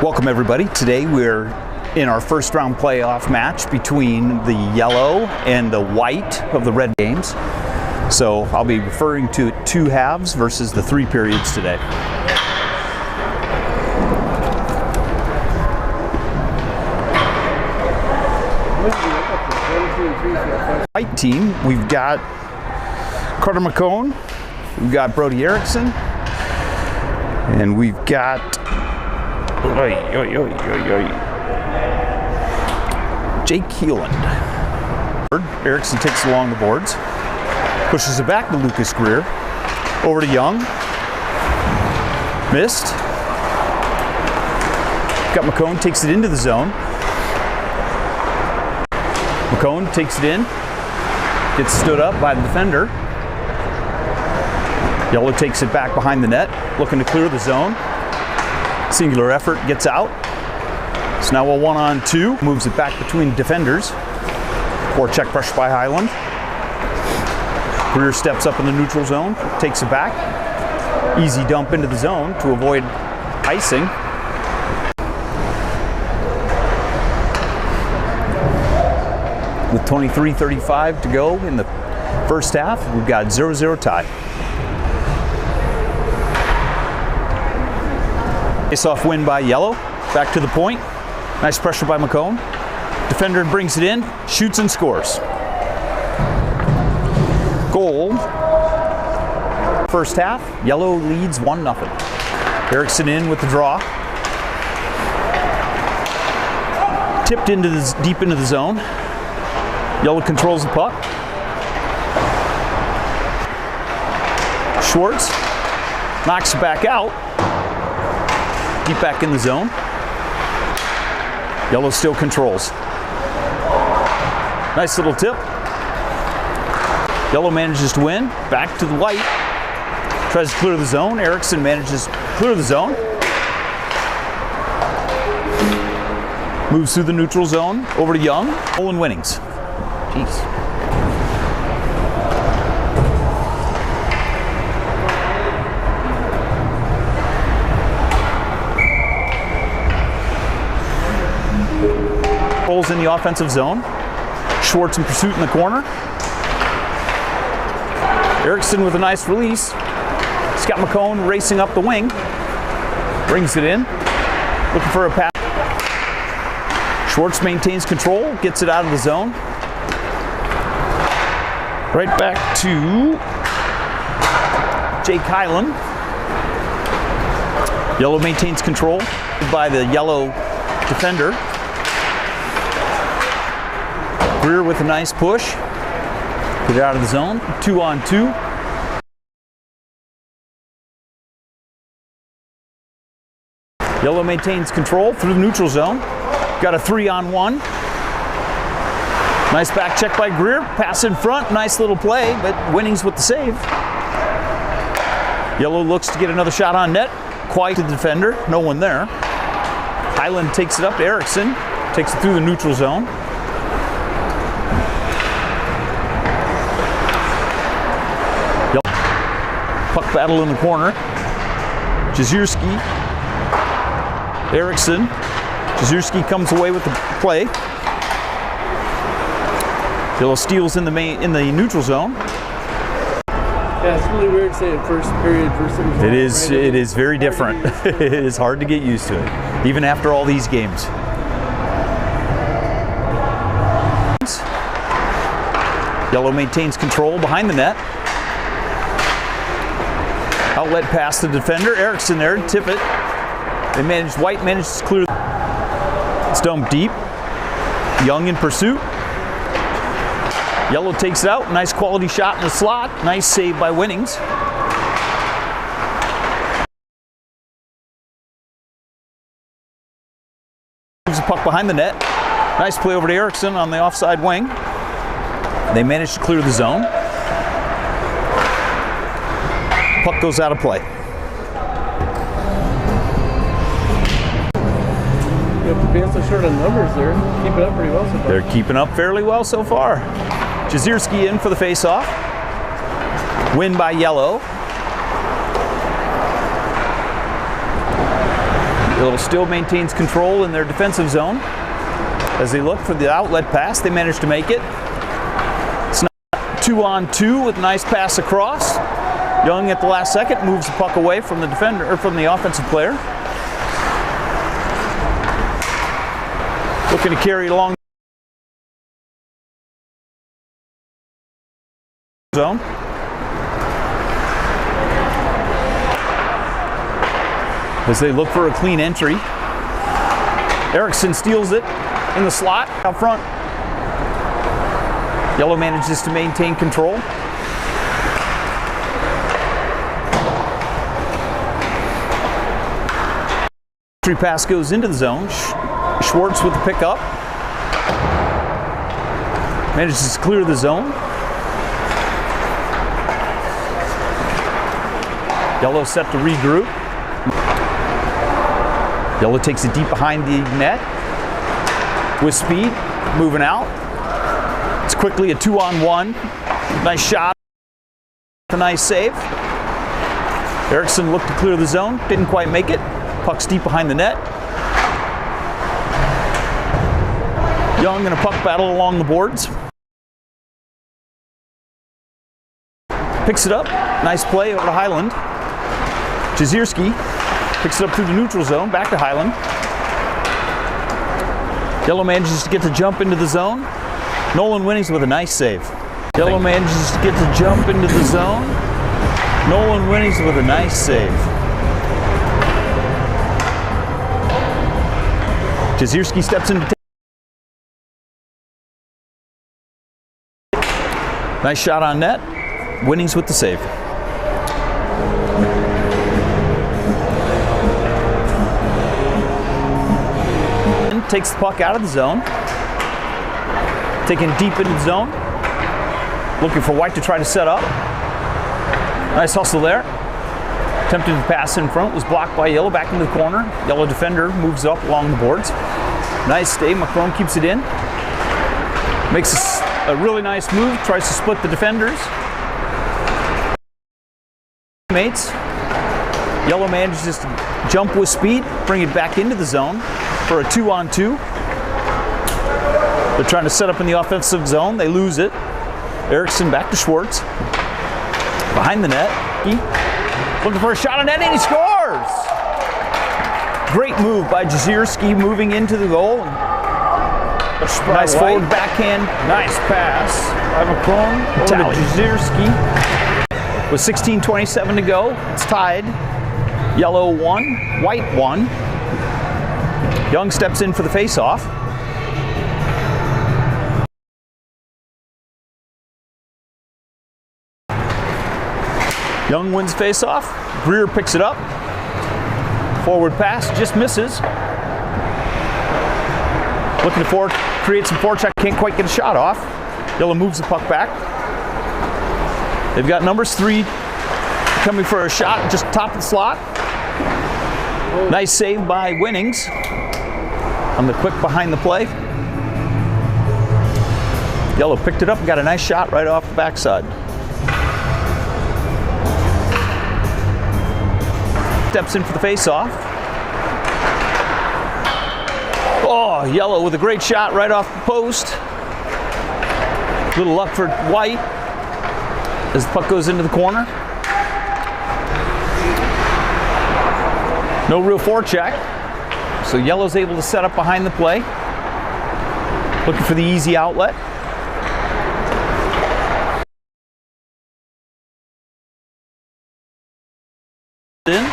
Welcome everybody. Today we're in our first round playoff match between the yellow and the white of the red games. So I'll be referring to two halves versus the 3 periods today. White team, we've got Carter McCone, we've got Brody Erickson, and we've got Jake Keeland. Erickson takes it along the boards, pushes it back to Lucas Greer, over to Young, missed. Got McCone, takes it into the zone. McCone takes it in, gets stood up by the defender. Yellow takes it back behind the net, looking to clear the zone. Singular effort, gets out. So now a 1-on-2, moves it back between defenders. Check pressure by Highland. Greer steps up in the neutral zone, takes it back. Easy dump into the zone to avoid icing. With 23:35 to go in the first half, we've got 0-0 tie. Face-off win by yellow. Back to the point. Nice pressure by McCone. Defender brings it in, shoots and scores. Goal. First half, yellow leads 1-0. Erickson in with the draw. Tipped into deep into the zone. Yellow controls the puck. Schwartz knocks it back out. Deep back in the zone. Yellow still controls. Nice little tip. Yellow manages to win. Back to the white. Tries to clear the zone. Erickson manages to clear the zone. Moves through the neutral zone. Over to Young. Goal and winnings. Jeez. In the offensive zone. Schwartz in pursuit in the corner. Erickson with a nice release. Scott McCone racing up the wing. Brings it in. Looking for a pass. Schwartz maintains control. Gets it out of the zone. Right back to Jake Highland. Yellow maintains control by the yellow defender. Greer with a nice push. Get it out of the zone. 2-on-2. Yellow maintains control through the neutral zone. Got a 3-on-1. Nice back check by Greer. Pass in front. Nice little play, but winnings with the save. Yellow looks to get another shot on net. Quiet to the defender. No one there. Highland takes it up to Erickson. Takes it through the neutral zone. Puck battle in the corner. Jezierski. Erickson. Jezierski comes away with the play. Yellow steals in the neutral zone. Yeah, it's really weird saying first period versus. It is very different. It is hard to get used to it, even after all these games. Yellow maintains control behind the net. Outlet pass to the defender. Erickson there to tip it. White manages to clear. It's dumped deep. Young in pursuit. Yellow takes it out. Nice quality shot in the slot. Nice save by Winnings. Moves the puck behind the net. Nice play over to Erickson on the offside wing. They manage to clear the zone. Puck goes out of play. Being so short on numbers, they're keeping up pretty well so far. They're keeping up fairly well so far. Jezierski in for the face-off. Win by yellow. Yellow still maintains control in their defensive zone. As they look for the outlet pass, they manage to make it. It's not 2-on-2 with a nice pass across. Young at the last second moves the puck away from the defender or from the offensive player. Looking to carry it along the zone. As they look for a clean entry. Erickson steals it in the slot out front. Yellow manages to maintain control. Entry pass goes into the zone. Schwartz with the pickup. Manages to clear the zone. Yellow set to regroup. Yellow takes it deep behind the net. With speed, moving out. It's quickly a 2-on-1. Nice shot. A nice save. Erickson looked to clear the zone. Didn't quite make it. Puck's deep behind the net. Young in a puck battle along the boards. Picks it up. Nice play over to Highland. Jezierski picks it up through the neutral zone. Back to Highland. Yellow manages to get to jump into the zone. Nolan Winnings with a nice save. Yellow manages to get to jump into the zone. Nolan Winnings with a nice save. Jezierski steps in to take. Nice shot on net. Winnings with the save. Takes the puck out of the zone. Taking deep into the zone. Looking for White to try to set up. Nice hustle there. Attempted to pass in front. Was blocked by Yellow. Back into the corner. Yellow defender moves up along the boards. Nice stay. McCrone keeps it in. Makes a really nice move. Tries to split the defenders. Mates. Yellow manages to jump with speed. Bring it back into the zone for a 2-on-2. They're trying to set up in the offensive zone. They lose it. Erickson back to Schwartz. Behind the net. Looking for a shot on net and he scores! Great move by Jezierski moving into the goal. Nice forward backhand. Nice pass by McCrone over to Jezierski. With 16:27 to go, it's tied. Yellow 1, White 1. Young steps in for the face-off. Young wins face-off. Greer picks it up. Forward pass just misses. Looking to create some forecheck, can't quite get a shot off. Yellow moves the puck back. They've got numbers 3 coming for a shot just top of the slot. Nice save by Winnings on the quick behind the play. Yellow picked it up and got a nice shot right off the backside. Steps in for the face-off. Oh, Yellow with a great shot right off the post. Little luck for White as the puck goes into the corner. No real forecheck. So Yellow's able to set up behind the play. Looking for the easy outlet. In.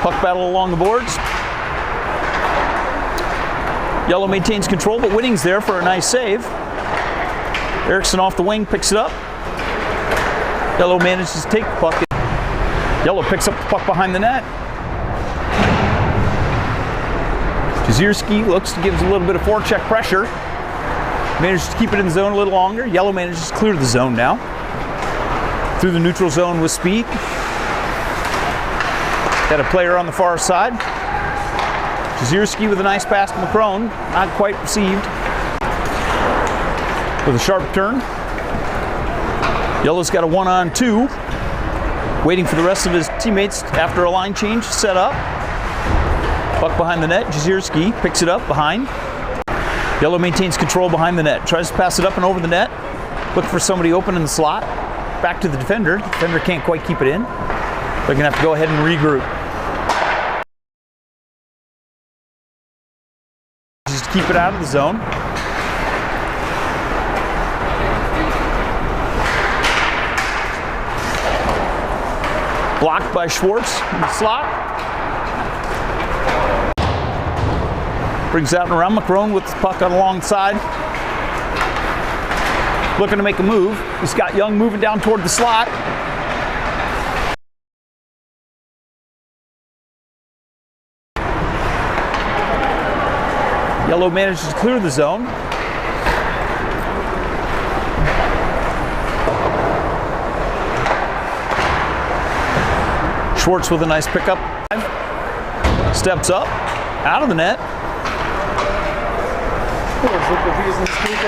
Puck battle along the boards. Yellow maintains control, but Winnings there for a nice save. Erickson off the wing picks it up. Yellow manages to take the puck. Yellow picks up the puck behind the net. Jezierski looks to give a little bit of forecheck pressure. Manages to keep it in the zone a little longer. Yellow manages to clear the zone now. Through the neutral zone with speed. Got a player on the far side. Jezierski with a nice pass to McCrone. Not quite received. With a sharp turn. Yellow's got a 1-on-2. Waiting for the rest of his teammates after a line change to set up. Puck behind the net. Jezierski picks it up behind. Yellow maintains control behind the net. Tries to pass it up and over the net. Look for somebody open in the slot. Back to the defender. The defender can't quite keep it in. They're going to have to go ahead and regroup. Just keep it out of the zone. Blocked by Schwartz in the slot. Brings out and around. McCrone with the puck on the long side. Looking to make a move. He's got Young moving down toward the slot. Yellow manages to clear the zone. Schwartz with a nice pickup. Steps up, out of the net.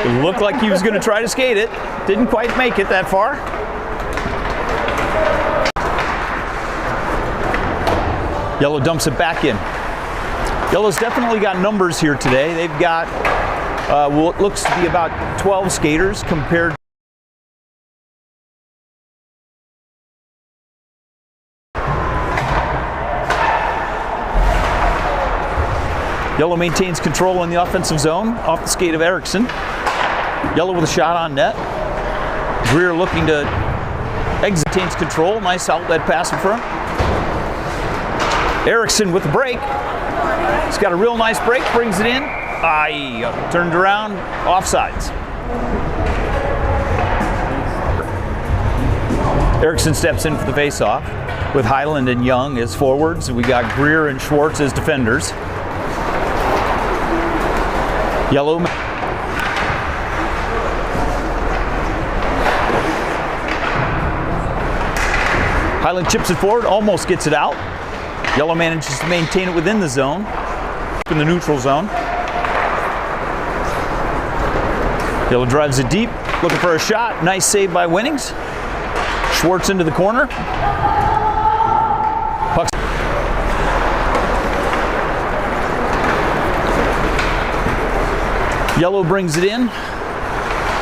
It looked like he was going to try to skate it. Didn't quite make it that far. Yellow dumps it back in. Yellow's definitely got numbers here today. They've got what looks to be about 12 skaters compared. Yellow maintains control in the offensive zone off the skate of Erickson. Yellow with a shot on net. Greer looking to exit, maintains control. Nice outlet pass in front. Erickson with the break. He's got a real nice break, brings it in. Turned around, offsides. Erickson steps in for the faceoff with Highland and Young as forwards. We got Greer and Schwartz as defenders. Yellow. Highland chips it forward, almost gets it out. Yellow manages to maintain it within the zone, in the neutral zone. Yellow drives it deep, looking for a shot. Nice save by Winnings. Schwartz into the corner. Puck. Yellow brings it in.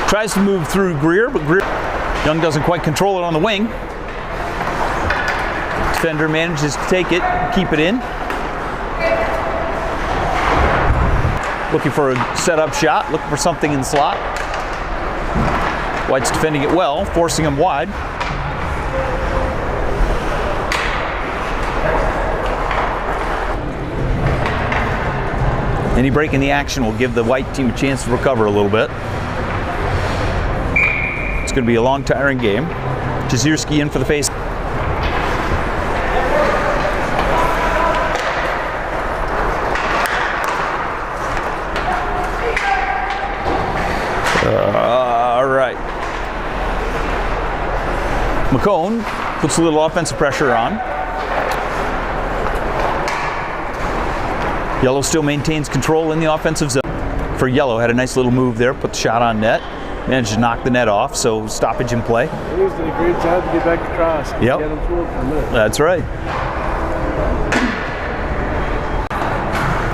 Tries to move through Greer, but Young doesn't quite control it on the wing. Defender manages to take it, keep it in. Looking for a set-up shot, looking for something in the slot. White's defending it well, forcing him wide. Any break in the action will give the White team a chance to recover a little bit. It's going to be a long, tiring game. Jezierski in for the face. All right. McCone puts a little offensive pressure on. Yellow still maintains control in the offensive zone. For Yellow, had a nice little move there, put the shot on net, managed to knock the net off, so stoppage in play. He was doing a great job to get back across. Yep. Get him fooled for a minute. That's right.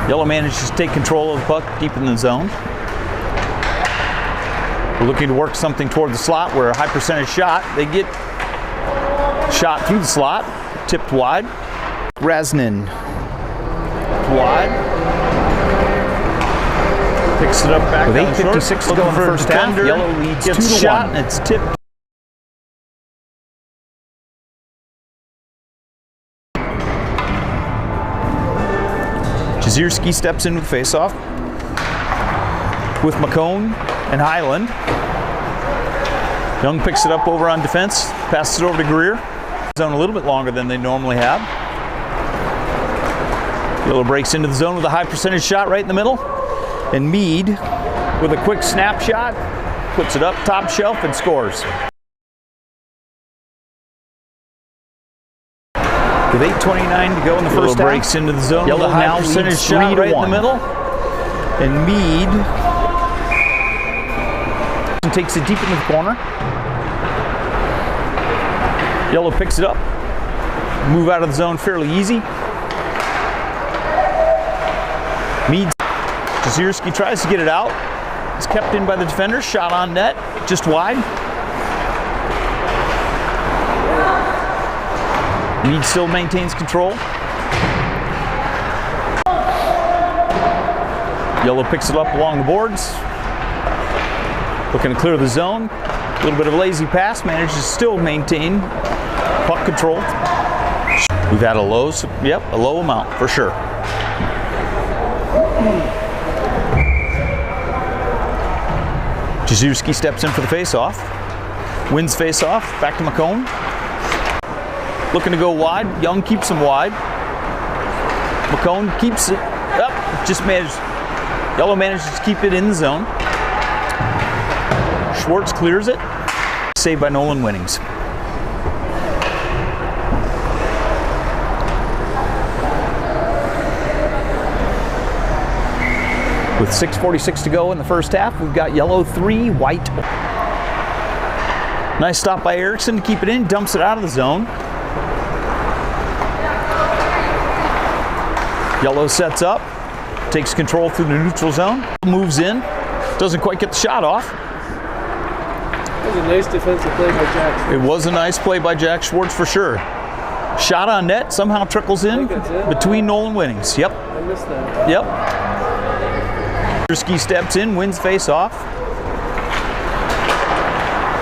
Yellow manages to take control of the puck deep in the zone. We're looking to work something toward the slot where a high percentage shot. They get shot through the slot, tipped wide. Raznin wide. Picks it up back with down 8:56 to go in the first half. Yellow leads 2-1. Shot and it's tipped. Jezierski steps in with faceoff with McCone and Highland. Young picks it up over on defense, passes it over to Greer. Zone a little bit longer than they normally have. Yellow breaks into the zone with a high percentage shot right in the middle. And Mead with a quick snapshot, puts it up top shelf and scores. With 8:29 to go in the first half. Breaks into the zone. Yellow now percentage shot right in the middle. And Mead takes it deep into the corner. Yellow picks it up. Move out of the zone fairly easy. Mead, Jezierski tries to get it out. It's kept in by the defender. Shot on net, just wide. Mead still maintains control. Yellow picks it up along the boards. Looking to clear the zone. A little bit of a lazy pass, manages to still maintain puck control. We've had a low, a low amount for sure. Jezierski steps in for the face-off. Wins face-off, back to McCone. Looking to go wide, Young keeps him wide. McCone keeps it up, just manages. Yellow manages to keep it in the zone. Schwartz clears it. Saved by Nolan Winnings. With 6:46 to go in the first half, we've got Yellow 3, White. Nice stop by Erickson to keep it in, dumps it out of the zone. Yellow sets up, takes control through the neutral zone, moves in, doesn't quite get the shot off. That was a nice defensive play by Jack Schwartz. It was a nice play by Jack Schwartz for sure. Shot on net, somehow trickles in between Nolan Winnings. Yep. I missed that. Yep. Jezierski steps in, wins face-off.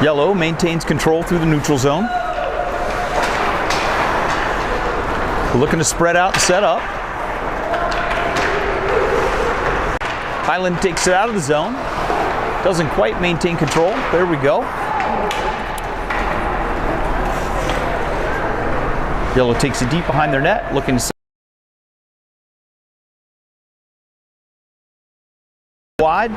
Yellow maintains control through the neutral zone. We're looking to spread out and set up. Highland takes it out of the zone. Doesn't quite maintain control. There we go. Yellow takes it deep behind their net, looking to wide.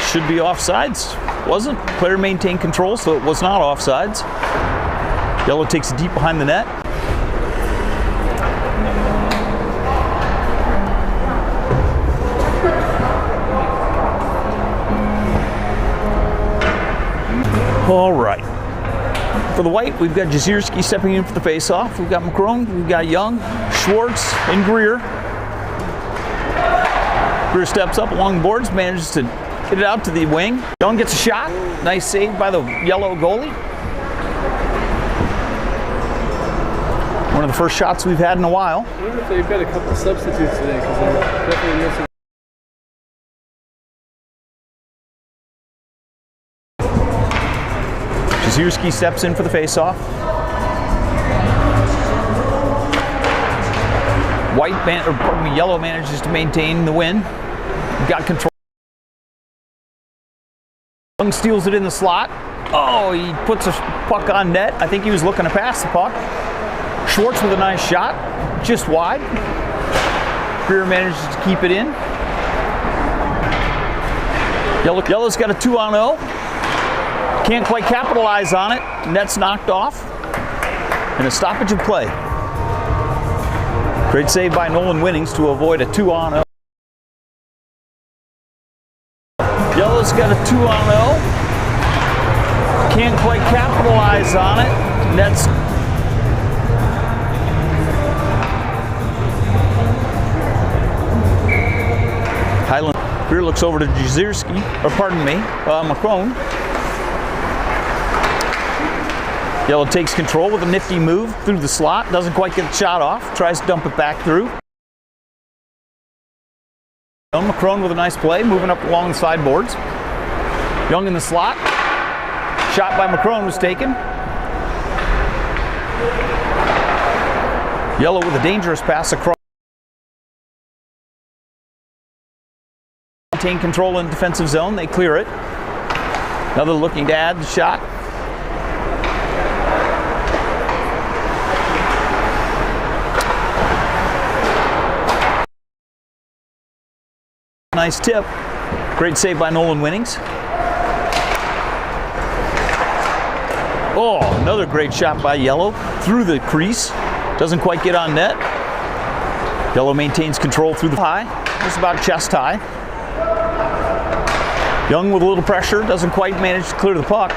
Should be offsides. Wasn't. Player maintained control, so it was not offsides. Yellow takes it deep behind the net. All right. For the White, we've got Jezierski stepping in for the face-off. We've got McCrone, we've got Young, Schwartz, and Greer. Greer steps up along the boards, manages to get it out to the wing. Young gets a shot. Nice save by the Yellow goalie. One of the first shots we've had in a while. I wonder if they've got a couple of substitutes today because they're definitely missing. Jezierski steps in for the face-off. Yellow manages to maintain the win. Got control. Young steals it in the slot. Oh, he puts a puck on net. I think he was looking to pass the puck. Schwartz with a nice shot, just wide. Greer manages to keep it in. Yellow's got a 2-on-0. Can't quite capitalize on it. Net's knocked off. And a stoppage of play. Great save by Nolan Winnings to avoid a 2-on-0. Yellow's got a 2-on-0. Can't quite capitalize on it. Net's Highland. Greer looks over to Jezierski, or pardon me, McCrone. Yellow takes control with a nifty move through the slot. Doesn't quite get the shot off. Tries to dump it back through. McCrone with a nice play, moving up along the sideboards. Young in the slot. Shot by McCrone was taken. Yellow with a dangerous pass across. Maintain control in the defensive zone. They clear it. Another looking to add the shot. Nice tip. Great save by Nolan Winnings. Oh, another great shot by Yellow through the crease. Doesn't quite get on net. Yellow maintains control through the high. Just about chest high. Young with a little pressure. Doesn't quite manage to clear the puck.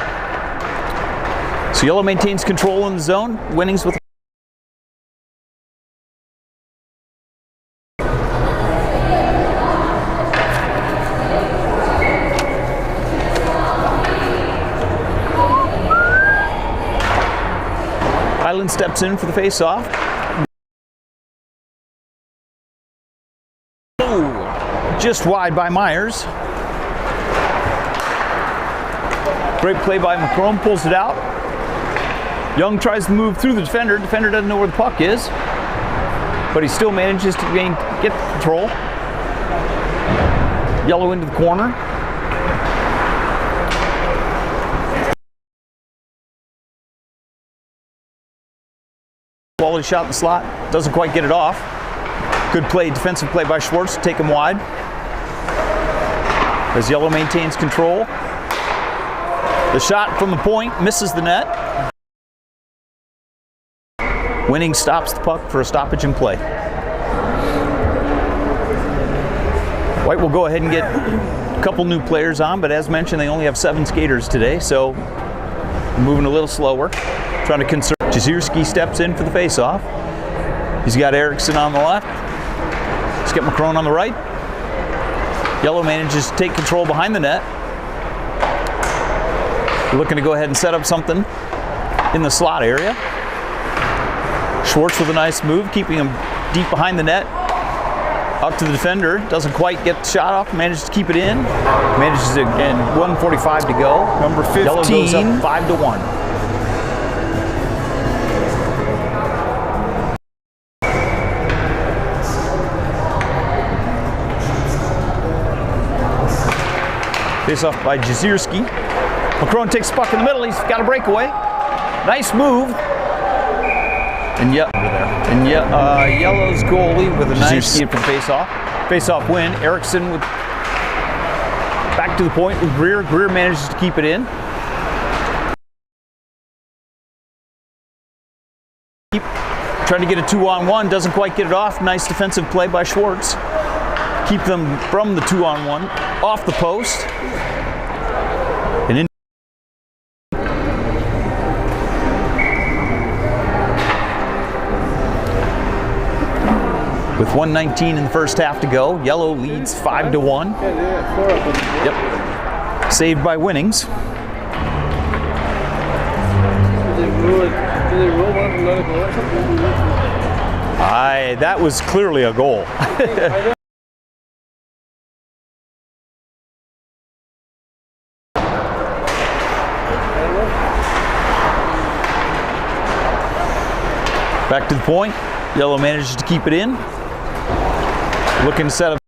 So Yellow maintains control in the zone. Winnings with steps in for the face-off. Oh, just wide by Myers. Great play by McCrone, pulls it out. Young tries to move through the defender. Defender doesn't know where the puck is, but he still manages to get the control. Yellow into the corner. Quality shot in the slot, doesn't quite get it off. Good play, defensive play by Schwartz to take him wide. As Yellow maintains control. The shot from the point misses the net. Winning stops the puck for a stoppage in play. White will go ahead and get a couple new players on, but as mentioned, they only have 7 skaters today, so moving a little slower. Trying to conserve. Jezierski steps in for the face-off. He's got Erickson on the left. He's got McCrone on the right. Yellow manages to take control behind the net. Looking to go ahead and set up something in the slot area. Schwartz with a nice move, keeping him deep behind the net. Up to the defender, doesn't quite get the shot off, manages to keep it in. Manages to, again, 1:45 to go. Number 15. Yellow goes up 5-1. Face off by Jezierski. McCrone takes the puck in the middle. He's got a breakaway. Nice move. And Yellow's goalie with a nice skate for the face-off. Face-off win. Erickson with back to the point with Greer. Greer manages to keep it in. Trying to get a 2-on-1. Doesn't quite get it off. Nice defensive play by Schwartz. Keep them from the 2-on-1 off the post. And in with 1:19 in the first half to go, Yellow leads 5-1. Yep. Saved by Winnings. Did they rule one of another goal or something? That was clearly a goal. Back to the point. Yellow manages to keep it in. Looking to set up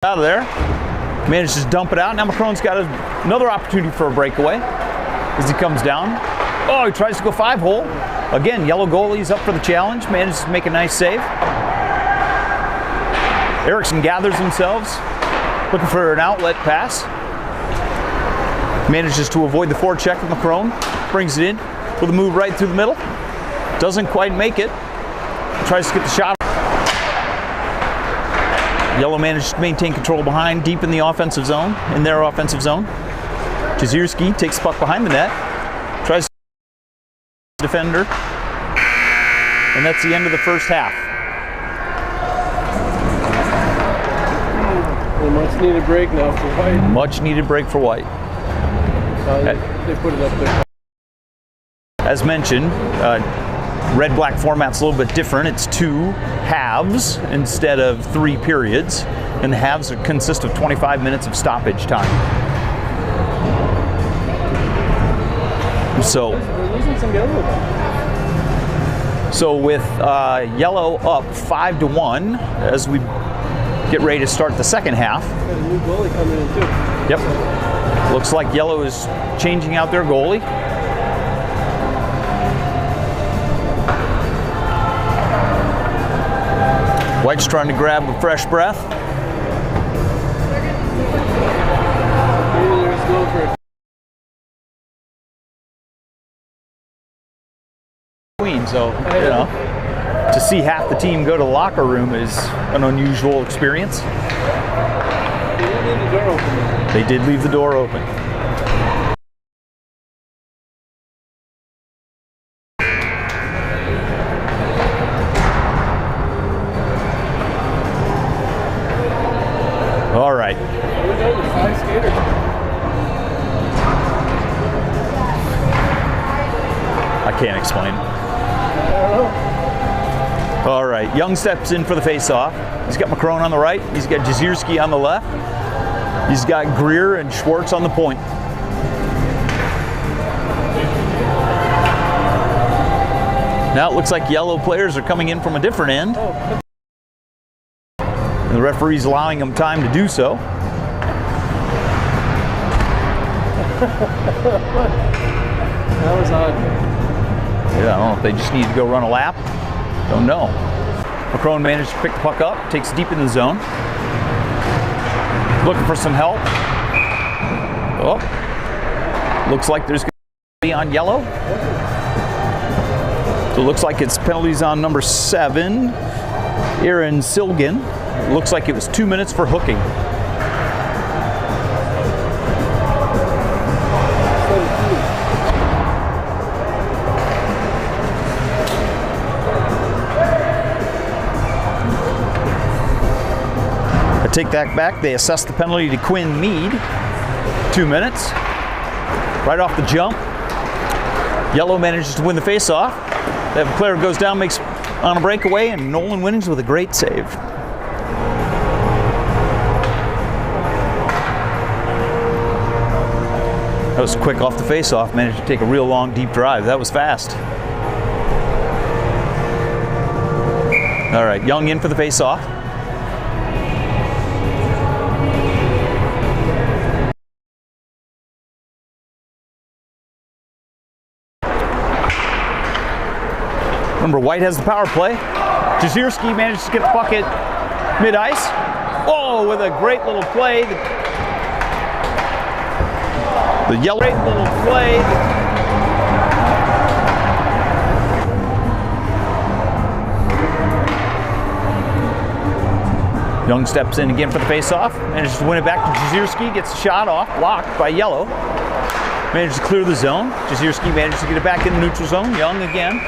out of there. Manages to dump it out. Now McCrone's got another opportunity for a breakaway as he comes down. Oh, he tries to go 5-hole. Again, Yellow goalie's up for the challenge. Manages to make a nice save. Erickson gathers themselves, looking for an outlet pass. Manages to avoid the forecheck of McCrone. Brings it in with a move right through the middle. Doesn't quite make it. Tries to get the shot. Yellow managed to maintain control behind, deep in the offensive zone, in their offensive zone. Jezierski takes the puck behind the net. Tries to defender. And that's the end of the first half. A much needed break now for White. Much needed break for White. They put it up there. As mentioned, red-black format's a little bit different. It's 2 halves instead of 3 periods, and the halves consist of 25 minutes of stoppage time. So, We're losing some yellow. So with Yellow up 5-1 as we get ready to start the second half. Got a new goalie coming in too. Yep. Looks like Yellow is changing out their goalie. White's trying to grab a fresh breath. Maybe there's go for a Queen, so you know, to see half the team go to the locker room is an unusual experience. They did leave the door open. They did leave the door open. All right. We're down to 5 skaters. can't explain. All right, Young steps in for the face-off. He's got McCrone on the right. He's got Jezierski on the left. He's got Greer and Schwartz on the point. Now it looks like yellow players are coming in from a different end. And the referee's allowing them time to do so. That was odd. Yeah, I don't know if they just need to go run a lap. Don't know. McCrone managed to pick the puck up, takes deep in the zone. Looking for some help. Oh, looks like there's going to be on yellow. So it looks like it's penalties on number 7, Aaron Silgan. It looks like it was 2 minutes for hooking. I take that back. They assess the penalty to Quinn Mead. 2 minutes. Right off the jump. Yellow manages to win the face-off. The player goes down, makes on a breakaway, and Nolan Winnings with a great save. That was quick off the face-off. Managed to take a real long, deep drive. That was fast. All right, Young in for the face-off. Remember, White has the power play. Jezierski manages to get the puck at mid-ice. Oh, with a great little play. The yellow, great little play. Young steps in again for the face-off. Manages to win it back to Jezierski. Gets the shot off, blocked by Yellow. Manages to clear the zone. Jezierski manages to get it back in the neutral zone. Young again.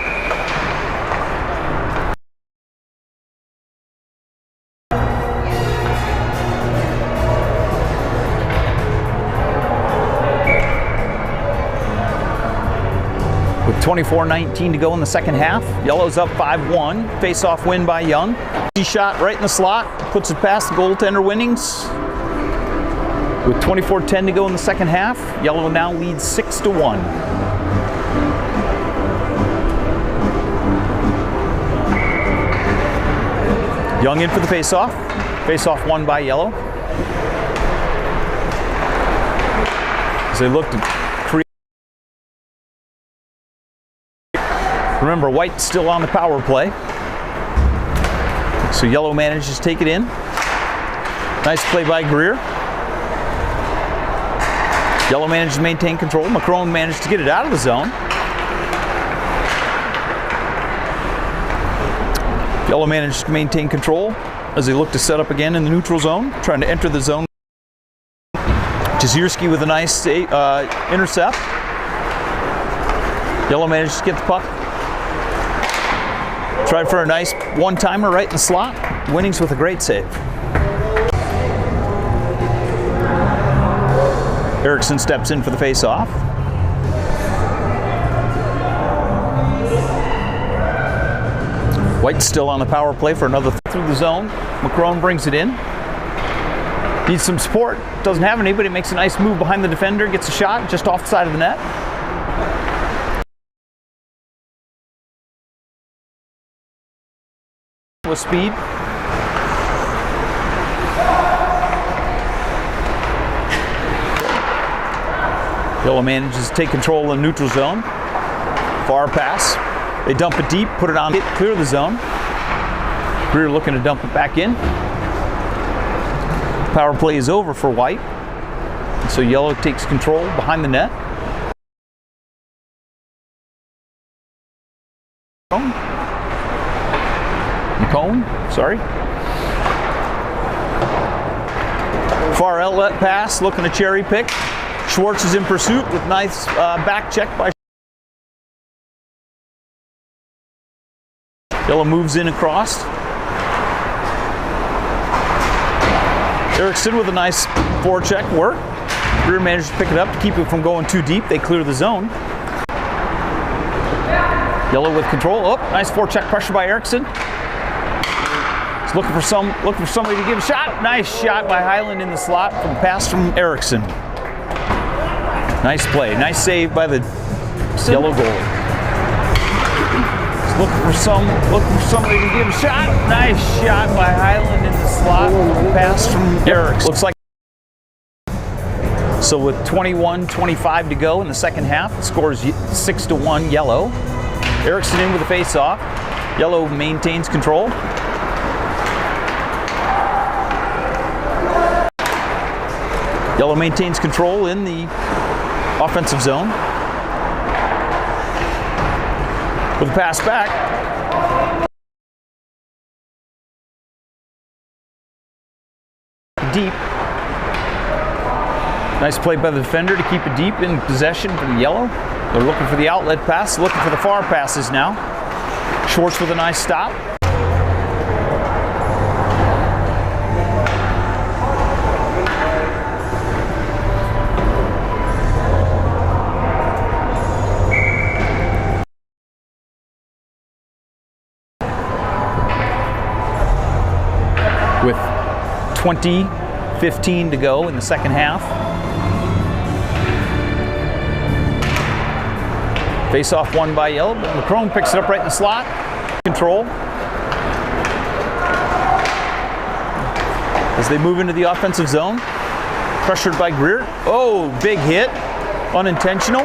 With 24:19 to go in the second half, Yellow's up 5-1. Face-off win by Young. He shot right in the slot, puts it past the goaltender Winnings. With 24:10 to go in the second half, Yellow now leads 6-1. Young in for the face-off. Face-off won by Yellow. As they look to create. Remember, White's still on the power play. So Yellow manages to take it in. Nice play by Greer. Yellow managed to maintain control. McCrone managed to get it out of the zone. Yellow managed to maintain control as they look to set up again in the neutral zone, trying to enter the zone. Jezierski with a nice intercept. Yellow managed to get the puck. Tried for a nice one-timer right in the slot. Winnings with a great save. Erickson steps in for the face-off. White's still on the power play for another through the zone. McCrone brings it in. Needs some support. Doesn't have any, but he makes a nice move behind the defender. Gets a shot just off the side of the net. With speed. Yellow manages to take control of the neutral zone. Far pass. They dump it deep, put it on it, clear the zone. Greer looking to dump it back in. Power play is over for White. So Yellow takes control behind the net. McCone, sorry. Far outlet pass, looking to cherry pick. Schwartz is in pursuit with nice back check by Yellow moves in across. Erickson with a nice forecheck work. Greer managed to pick it up to keep it from going too deep. They clear the zone. Yellow with control. Oh, nice forecheck pressure by Erickson. He's looking for somebody to give a shot. Nice shot by Highland in the slot from pass from Erickson. Nice play. Nice save by the yellow goalie. He's looking for somebody to give a shot. Nice shot by Highland in the slot. Pass from Erickson. Looks like. So with 21-25 to go in the second half, the score is 6-1 Yellow. Erickson in with a face-off. Yellow maintains control. Yellow maintains control in the offensive zone. With a pass back. Deep. Nice play by the defender to keep it deep in possession from Yellow. They're looking for the outlet pass, looking for the far passes now. Schwartz with a nice stop. With 20:15 to go in the second half. Face-off won by Yellow, but McCrone picks it up right in the slot. Control. As they move into the offensive zone. Pressured by Greer. Oh, big hit. Unintentional.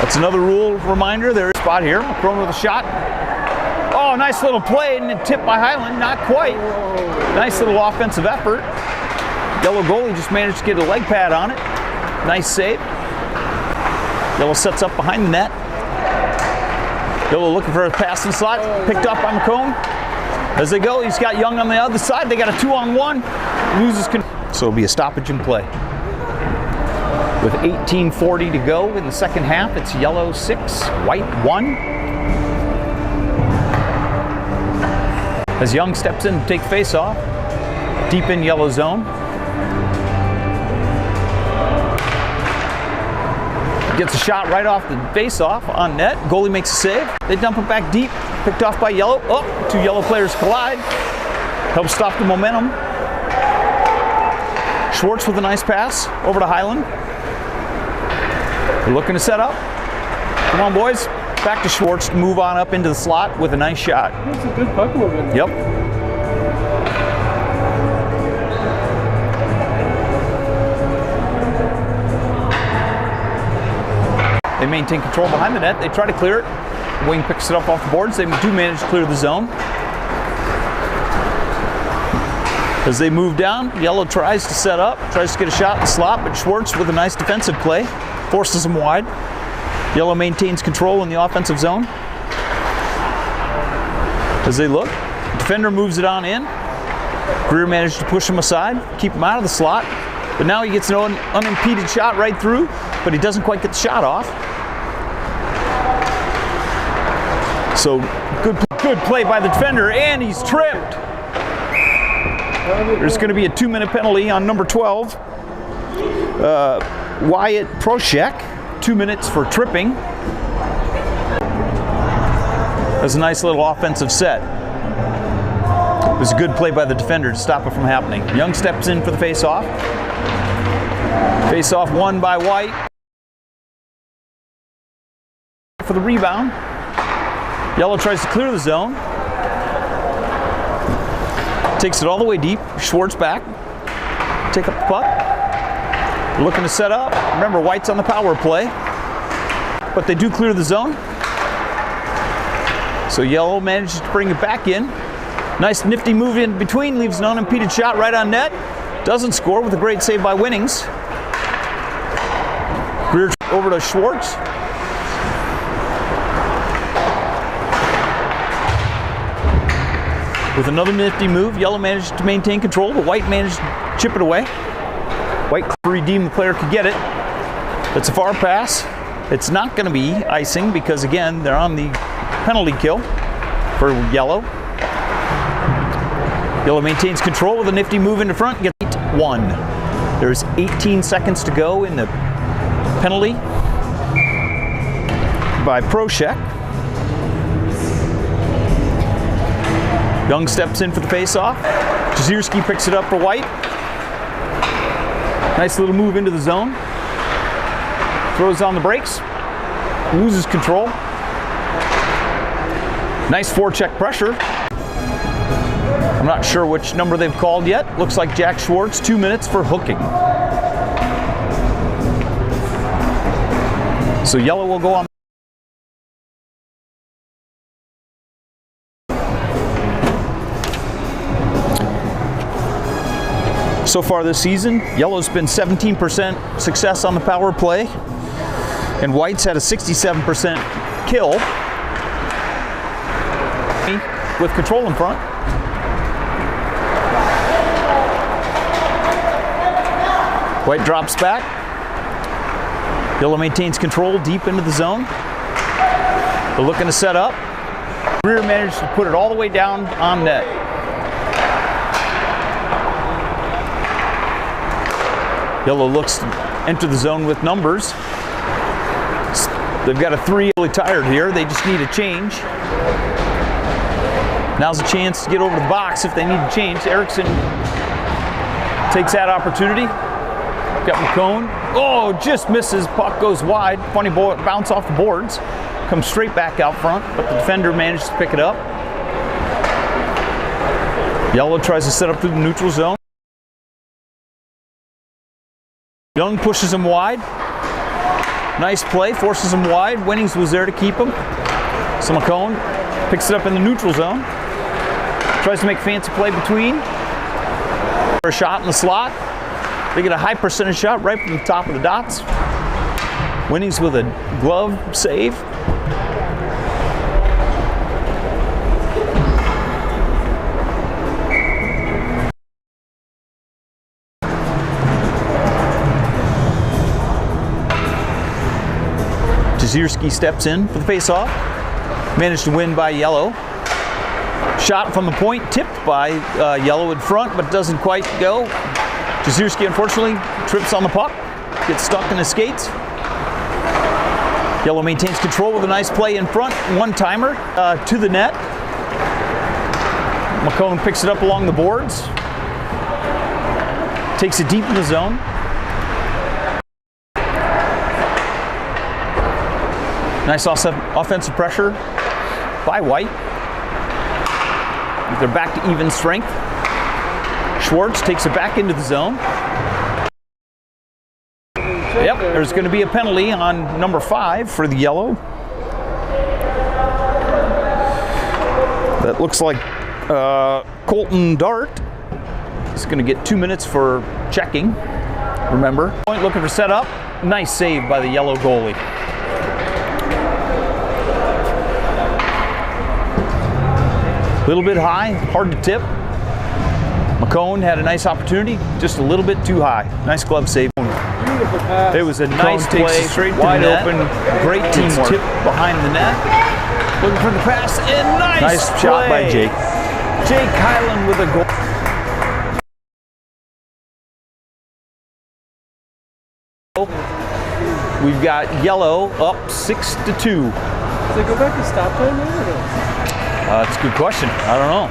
That's another rule reminder. There's a spot here. McCrone with a shot. Oh, nice little play and a tip by Highland. Not quite. Nice little offensive effort. Yellow goalie just managed to get a leg pad on it. Nice save. Yellow sets up behind the net. Yellow looking for a pass in the slot. Picked up by McCone. As they go, he's got Young on the other side. They got a 2-on-1. Loses control. So it'll be a stoppage in play. With 18:40 to go in the second half, it's Yellow 6, White 1. As Young steps in to take face-off, deep in Yellow zone. Gets a shot right off the face-off on net. Goalie makes a save. They dump it back deep. Picked off by Yellow. Oh, two Yellow players collide. Helps stop the momentum. Schwartz with a nice pass over to Highland. They're looking to set up. Come on, boys. Back to Schwartz to move on up into the slot with a nice shot. That's a good puck movement. Yep. They maintain control behind the net. They try to clear it. Wing picks it up off the boards. They do manage to clear the zone. As they move down, Yellow tries to set up, tries to get a shot in the slot, but Schwartz with a nice defensive play forces him wide. Yellow maintains control in the offensive zone. As they look, the defender moves it on in. Greer managed to push him aside, keep him out of the slot, but now he gets an unimpeded shot right through, but he doesn't quite get the shot off. So good play by the defender, and he's tripped. There's going to be a 2-minute penalty on number 12, Wyatt Proshek. 2 minutes for tripping. That's a nice little offensive set. It was a good play by the defender to stop it from happening. Young steps in for the face-off. Face-off won by White. For the rebound. Yellow tries to clear the zone. Takes it all the way deep. Schwartz back. Take up the puck. Looking to set up. Remember, White's on the power play. But they do clear the zone. So Yellow manages to bring it back in. Nice nifty move in between. Leaves an unimpeded shot right on net. Doesn't score with a great save by Winnings. Greer over to Schwartz. With another nifty move, Yellow managed to maintain control, but White managed to chip it away. White to redeem the player could get it. It's a far pass. It's not going to be icing because, again, they're on the penalty kill for Yellow. Yellow maintains control with a nifty move into front. Gets 8-1. There's 18 seconds to go in the penalty. by Proshek. Young steps in for the face-off. Jezierski picks it up for White. Nice little move into the zone. Throws on the brakes. Loses control. Nice forecheck pressure. I'm not sure which number they've called yet. Looks like Jack Schwartz, 2 minutes for hooking. So yellow will go on. So far this season, yellow's been 17% success on the power play, and white's had a 67% kill with control in front. White drops back. Yellow maintains control deep into the zone. They're looking to set up. Greer managed to put it all the way down on net. Yellow looks to enter the zone with numbers. They've got a 3 really tired here. They just need a change. Now's a chance to get over to the box if they need to change. Erickson takes that opportunity. Got McCone. Oh, just misses. Puck goes wide. Funny bounce off the boards. Comes straight back out front, but the defender managed to pick it up. Yellow tries to set up through the neutral zone. Young pushes him wide. Nice play, forces him wide. Winnings was there to keep him. So McCone picks it up in the neutral zone. Tries to make fancy play between. For a shot in the slot. They get a high percentage shot right from the top of the dots. Winnings with a glove save. Jezierski steps in for the face-off. Managed to win by yellow. Shot from the point, tipped by yellow in front, but doesn't quite go. Jezierski, unfortunately, trips on the puck, gets stuck in his skates. Yellow maintains control with a nice play in front, one-timer to the net. McCone picks it up along the boards. Takes it deep in the zone. Nice offensive pressure by White. They're back to even strength. Schwartz takes it back into the zone. Yep, there's going to be a penalty on number 5 for the yellow. That looks like Colton Dart is going to get 2 minutes for checking. Remember, point looking for setup. Nice save by the yellow goalie. A little bit high, hard to tip. McCone had a nice opportunity, just a little bit too high. Nice glove save. It was a nice play, straight wide open. Great teamwork. Tip behind the net. Looking for the pass, and nice shot by Jake. Jake Hyland with a goal. We've got yellow up 6-2. Does it go back to stop time or no? That's a good question. I don't know.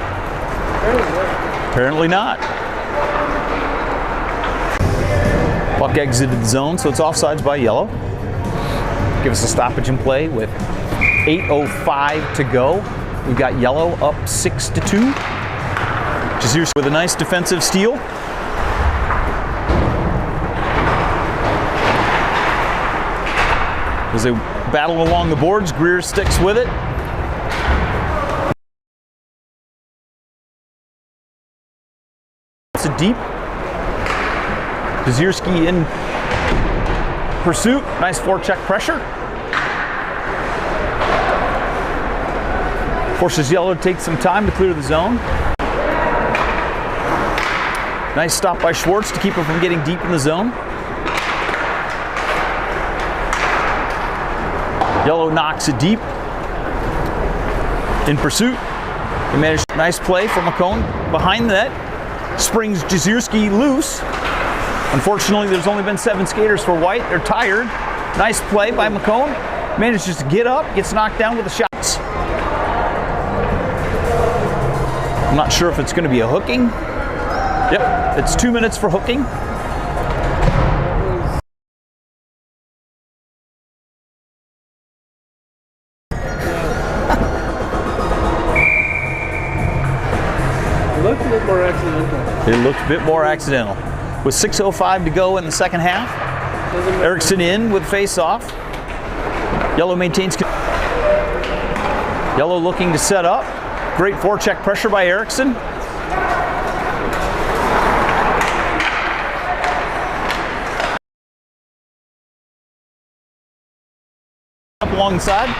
Apparently not. Puck exited the zone, so it's offsides by yellow. Give us a stoppage in play with 8:05 to go. We've got yellow up 6-2. Jezierski with a nice defensive steal. As they battle along the boards, Greer sticks with it. Deep. Jezierski in pursuit. Nice forecheck pressure. Forces yellow to take some time to clear the zone. Nice stop by Schwartz to keep him from getting deep in the zone. Yellow knocks it deep. In pursuit. They managed a nice play from McCone behind the net. Springs Jezierski loose. Unfortunately, there's only been 7 skaters for White. They're tired. Nice play by McCone. Manages to get up, gets knocked down with the shots. I'm not sure if it's going to be a hooking. Yep, it's 2 minutes for hooking. It looked a bit more accidental. It looked a bit more accidental. With 6:05 to go in the second half, Erickson in with face-off. Yellow maintains. Yellow looking to set up. Great forecheck pressure by Erickson. Up alongside.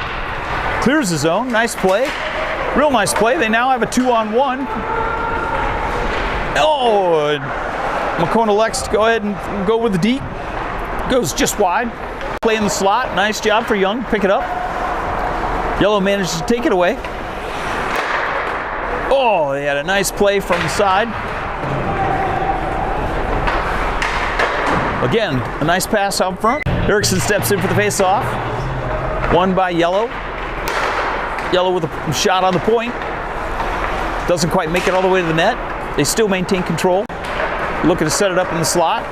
Clears the zone. Nice play. Real nice play. They now have a 2-on-1. Oh, McCone elects to go ahead and go with the deep. Goes just wide. Play in the slot. Nice job for Young. Pick it up. Yellow manages to take it away. Oh, they had a nice play from the side. Again, a nice pass out front. Erickson steps in for the face-off. Won by Yellow. Yellow with a shot on the point. Doesn't quite make it all the way to the net. They still maintain control. Looking to set it up in the slot.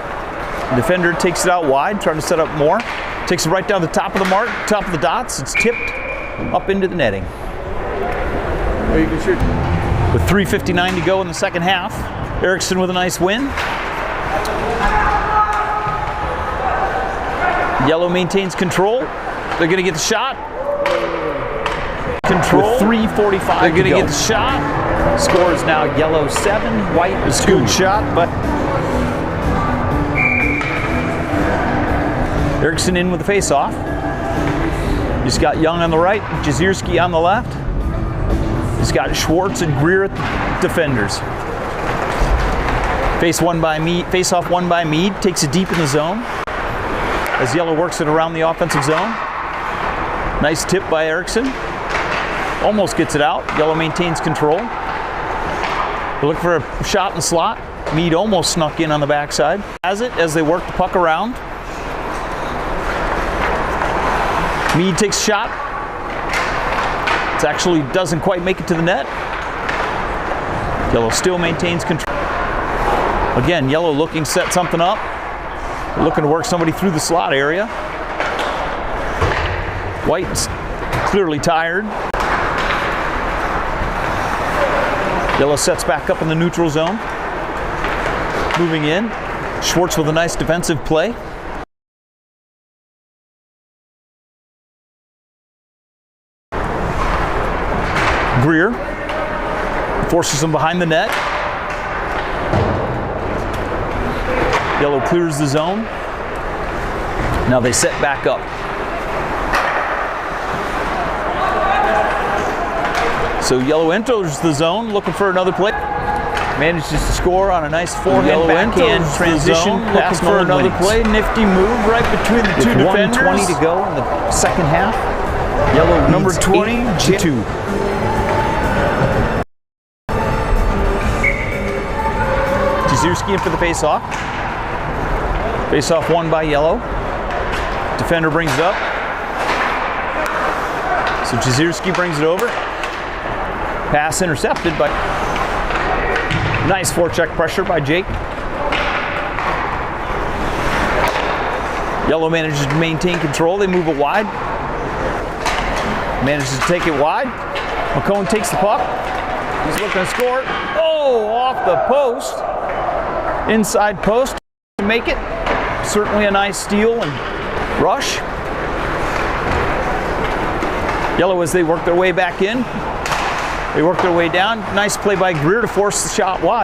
The defender takes it out wide, trying to set up more. Takes it right down the top of the mark, top of the dots. It's tipped up into the netting. Oh, you can shoot. With 3:59 to go in the second half, Erickson with a nice win. Yellow maintains control. They're going to get the shot. Control. With 3:45 they're going to get the shot. Score is now Yellow 7, White is 2. Good shot, but Erickson in with the face-off. He's got Young on the right, Jezierski on the left. He's got Schwartz and Greer at the defenders. Face-off won by Mead. Takes it deep in the zone as Yellow works it around the offensive zone. Nice tip by Erickson. Almost gets it out. Yellow maintains control. They look for a shot in the slot. Mead almost snuck in on the backside. Has it as they work the puck around. Mead takes a shot. It actually doesn't quite make it to the net. Yellow still maintains control. Again, Yellow looking to set something up. Looking to work somebody through the slot area. White's clearly tired. Yellow sets back up in the neutral zone. Moving in. Schwartz with a nice defensive play. Greer forces him behind the net. Yellow clears the zone. Now they set back up. So Yellow enters the zone, looking for another play. Manages to score on a nice forehand backhand transition. Looking for another play. Nifty move right between the two defenders. 1:20 to go in the second half. Yellow number 20 to 2. Jezierski in for the face-off. Face-off won by Yellow. Defender brings it up. So Jezierski brings it over. Pass intercepted by. Nice forecheck pressure by Jake. Yellow manages to maintain control. They move it wide. Manages to take it wide. McCone takes the puck. He's looking to score. Oh, off the post. Inside post to make it. Certainly a nice steal and rush. Yellow as they work their way back in. They work their way down. Nice play by Greer to force the shot wide.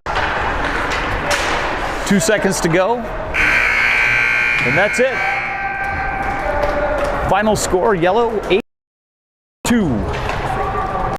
2 seconds to go. And that's it. Final score, Yellow 8.